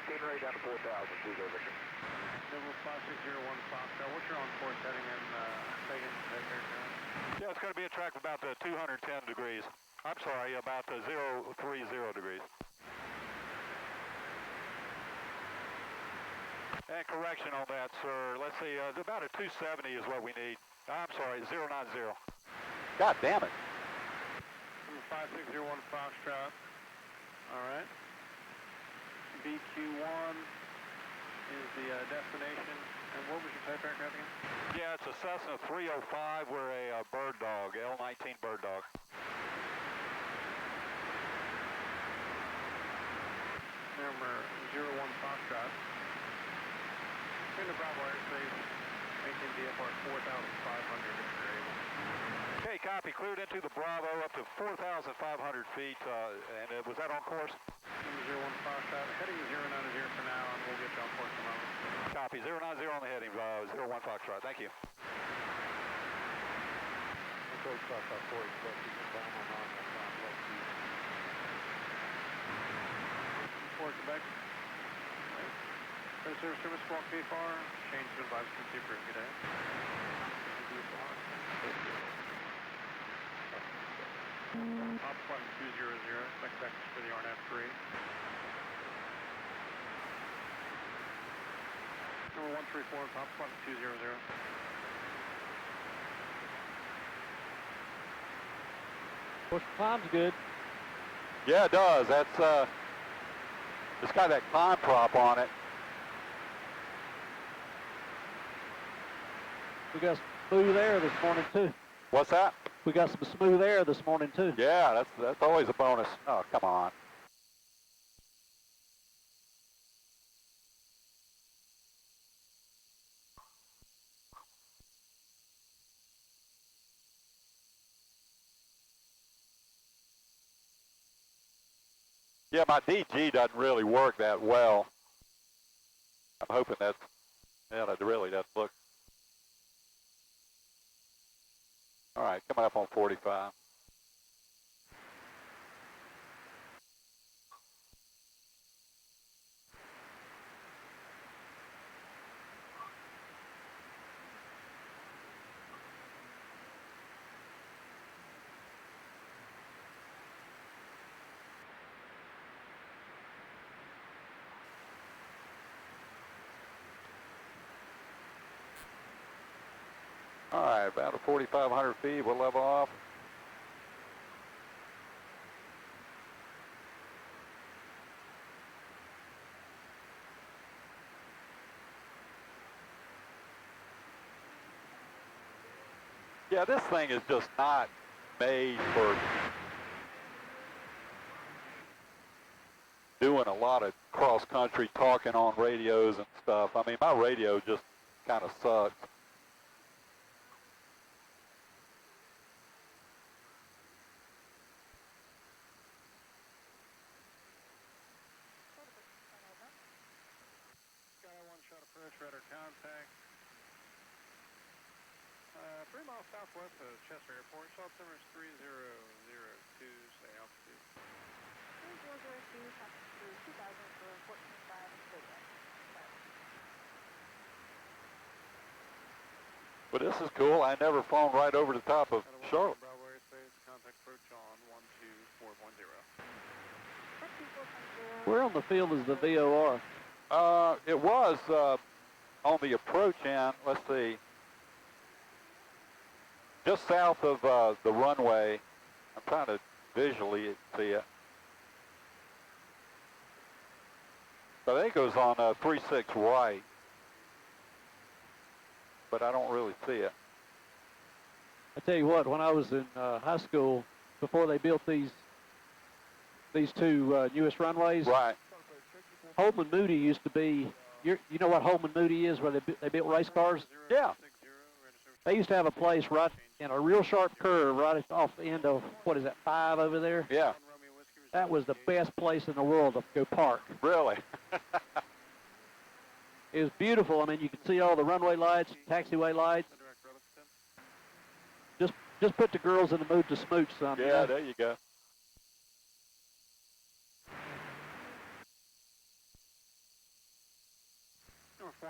rotating right down to 4,000, Google Victor. Number 5601 Foxtrot, what's your on-course heading in Fagan, Yeah, it's going to be a track of about 210 degrees. I'm sorry, about 030 degrees. And correction on that, sir. Let's see, about a 270 is what we need. I'm sorry, 090. God damn it. Number 5601 Foxtrot. All right. BQ1 is the destination. And what was your type aircraft again? Yeah, it's a Cessna 305. We're a bird dog, L-19 bird dog. Number 01 Foxtrot. In the Bravo airspace, maintain VFR 4,500 if you're able. Okay, copy. Cleared into the Bravo up to 4,500 feet. And was that on course? Number 01 Foxtrot, heading 090 for now, and we'll get you on course in a moment. Copy. 090 on the heading. 01 Foxtrot. Thank you. Port Quebec. Right. Service service squawk VFR. Change to advise receiver. Good day. Top button 200. Expect vectors for the RNAV 3. Number 134, top button 200. Course, climb's good. Yeah, it does. That's, it's got that climb prop on it. We got some smooth air this morning too. What's that? We got some smooth air this morning too. Yeah, that's always a bonus. Oh, come on. Yeah, my DG doesn't really work that well. I'm hoping that's, yeah, that really doesn't look. All right, coming up on 45. All right, about 4,500 feet, we'll level off. Yeah, this thing is just not made for doing a lot of cross-country talking on radios and stuff. I mean, my radio just kind of sucks. Got a one shot approach, radar contact. 3 miles southwest of Chester Airport. Shot number is 3002, say altitude. 3002, altitude 2000 for 14.5 But this is cool. I never flown right over the top of Charlotte. Bravo airspace, contact approach on 12410. Where on the field is the VOR? It was on the approach end, let's see, just south of the runway. I'm trying to visually see it. But I think it was on 36 right, but I don't really see it. I tell you what, when I was in high school, before they built these two newest runways, Right. Holman Moody used to be, you know what Holman Moody is, where they built race cars? Yeah. They used to have a place right in a real sharp curve right off the end of, what is that, 5 over there? Yeah. That was the best place in the world to go park. Really? It was beautiful. I mean, you could see all the runway lights, taxiway lights. Just put the girls in the mood to smooch, son. Yeah, there you go.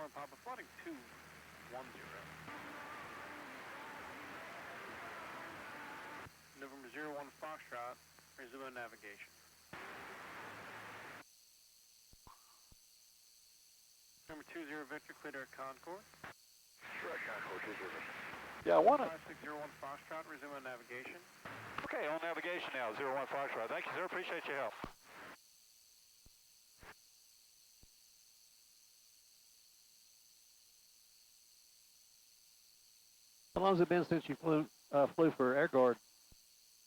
41 Papa, flighting 210. November 01 Foxtrot, resume navigation. Number 20 Victor, clear to Concord. Direct Concord 20 Victor. Yeah, I want to. 5601 Foxtrot, resume navigation. Okay, on navigation now, 01 Foxtrot. Thank you, sir. Appreciate your help. How long has it been since you flew for Air Guard?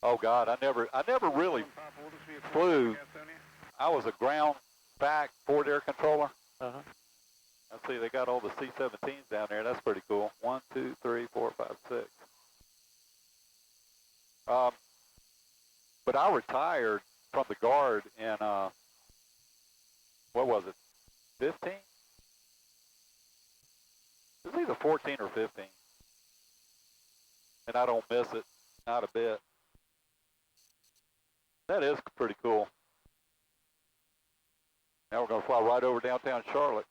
Oh God, I never really Papa, will this be a flew. Gastonia? I was a ground back forward air controller. Uh-huh. I see they got all the C-17s down there. That's pretty cool. 1, 2, 3, 4, 5, 6. But I retired from the Guard in, what was it, 15? It was either 14 or 15. And I don't miss it, not a bit. That is pretty cool. Now we're going to fly right over downtown Charlotte.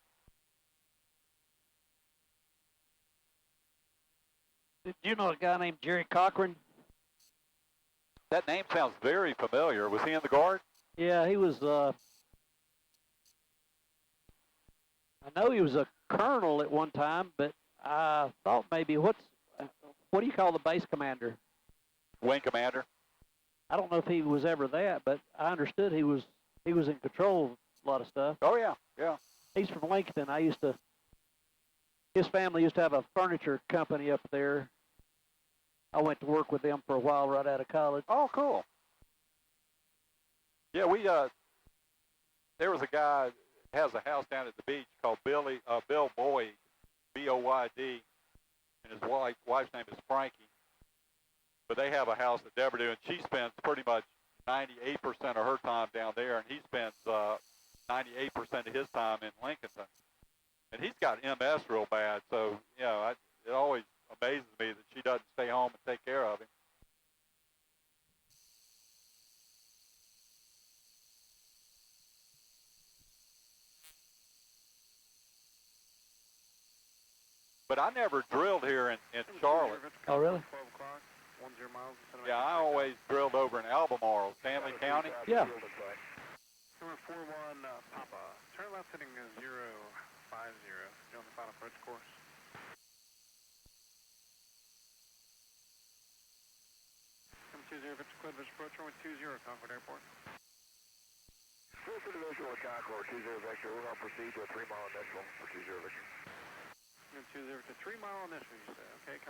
Did you know a guy named Jerry Cochran? That name sounds very familiar. Was he in the Guard? Yeah, he was, I know he was a colonel at one time, but I thought maybe, what do you call the base commander? Wing commander? I don't know if he was ever that, but I understood he was in control of a lot of stuff. Oh, yeah, yeah. He's from Lincoln. His family used to have a furniture company up there. I went to work with them for a while right out of college. Oh, cool. Yeah, there was a guy that has a house down at the beach called Bill Boyd, B-O-Y-D, and his wife's name is Frankie. But they have a house at Devereux, and she spends pretty much 98% of her time down there, and he spends 98% of his time in Lincolnton. And he's got MS real bad, so, you know, it always amazes me that she doesn't stay home and take care of him. But I never drilled here in Charlotte. Oh, really? 12 o'clock, 10 miles. Yeah, I always drilled over in Albemarle, Stanley County. Yeah. Number 41 Papa, turn left heading 050. You're on the final approach course. Number 20 Victor, clear to approach runway 20 Concord Airport. Full to the visual at Concord 20 Victor. We're going to proceed to a 3-mile initial for 20 Victor. Number 20 Victor, 3 mile initial, you said. Okay,